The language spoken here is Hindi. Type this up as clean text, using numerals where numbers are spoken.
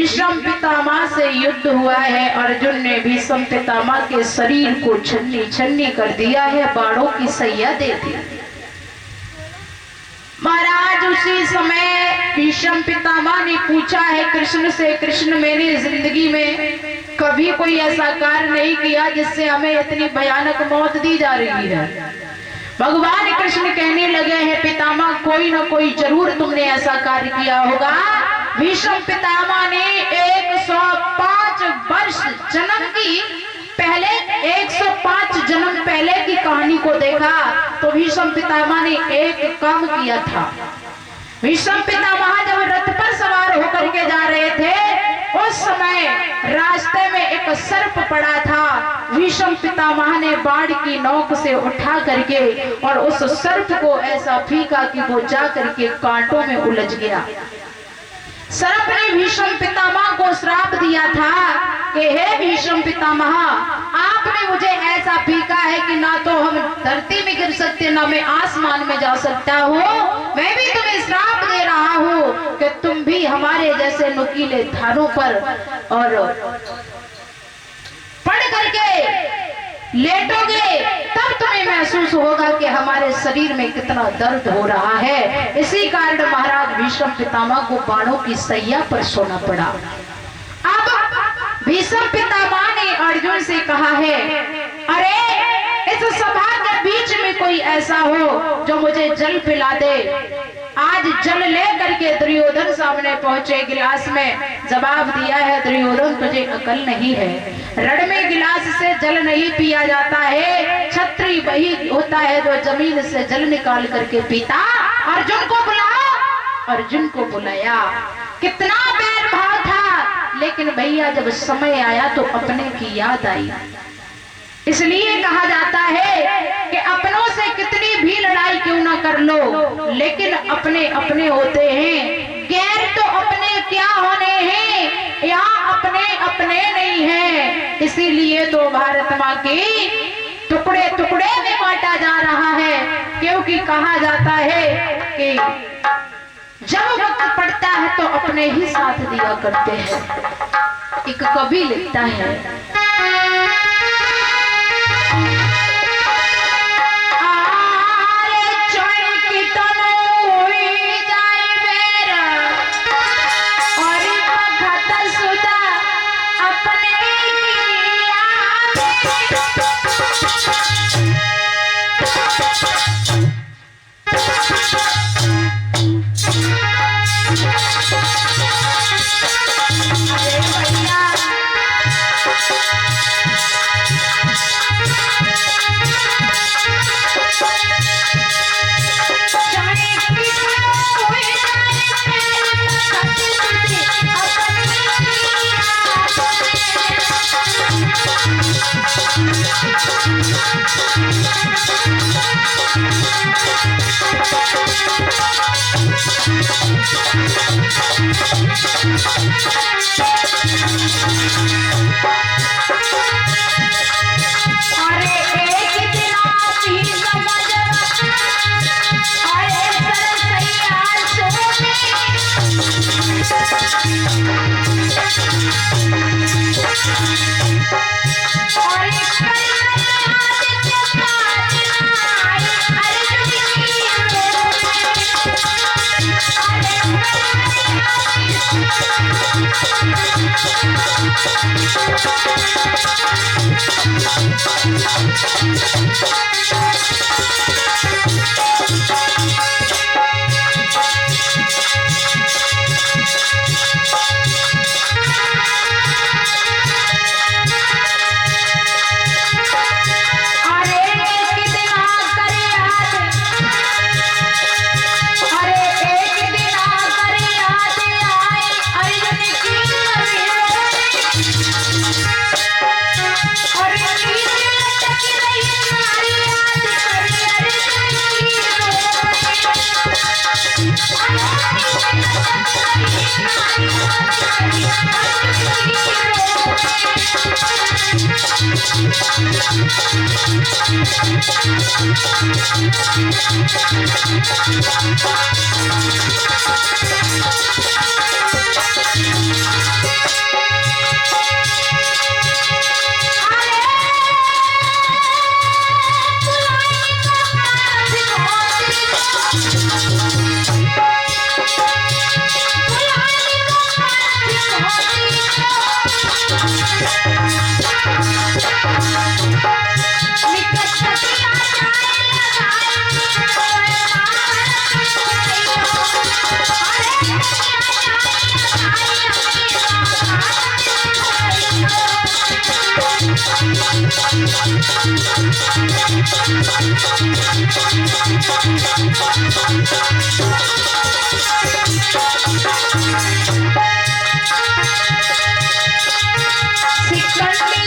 भीष्म पितामह से युद्ध हुआ है। अर्जुन ने भीष्म पितामह के शरीर को छन्नी छन्नी कर दिया है, बाणों की सैया दे दी। महाराज उसी समय भीष्म पितामह ने पूछा है कृष्ण से, कृष्ण मेरी जिंदगी में कभी कोई ऐसा कार्य नहीं किया जिससे हमें इतनी भयानक मौत दी जा रही है। भगवान कृष्ण कहने लगे हैं पितामह कोई ना कोई जरूर तुमने ऐसा कार्य किया होगा। भीष्म पितामह ने 105 वर्ष जन्म की पहले 105 जन्म पहले की कहानी को देखा तो भीष्म पितामह ने एक काम किया था। भीष्म पितामह जब रथ पर सवार होकर के जा रहे थे उस समय रास्ते में एक सर्प पड़ा था। भीष्म पितामह ने बाण की नोक से उठा करके और उस सर्प को ऐसा फीका कि वो जा करके कांटों में उलझ गया। सर्प ने भीष्म पितामह को श्राप दिया था कि हे भीष्म पितामह आपने मुझे ऐसा फीका है कि ना तो हम धरती में गिर सकते ना मैं आसमान में जा सकता हूँ। मैं भी तुम्हें श्राप दे रहा हूँ कि तुम भी हमारे जैसे नुकीले धारों पर और पड़ करके लेटोगे तब तुम्हें महसूस होगा कि हमारे शरीर में कितना दर्द हो रहा है। इसी कारण महाराज भीष्म पितामह को बाणों की सैया पर सोना पड़ा। अब भीष्म पितामह ने अर्जुन से कहा है अरे इस सभा के बीच में कोई ऐसा हो जो मुझे जल पिला दे। आज जल ले करके दुर्योधन सामने पहुंचे, गिलास में जवाब दिया है दुर्योधन तुझे अकल नहीं है, रण में गिलास से जल नहीं पिया जाता है, छत्री वही होता है जो जमीन से जल निकाल करके पीता। अर्जुन को बुलाओ। अर्जुन को बुलाया, कितना बैर भाव था लेकिन भैया जब समय आया तो अपने की याद आई। इसलिए कहा जाता है कि अपनों से कितनी भी लड़ाई क्यों ना कर लो लेकिन अपने अपने होते हैं, गैर तो अपने क्या होने हैं, यहाँ अपने अपने नहीं है। इसीलिए तो भारत माँ की टुकड़े टुकड़े में बांटा जा रहा है, क्योंकि कहा जाता है कि जब वक्त पड़ता है तो अपने ही साथ दिया करते हैं। एक कवि लिखता है Thank you. शिकंडी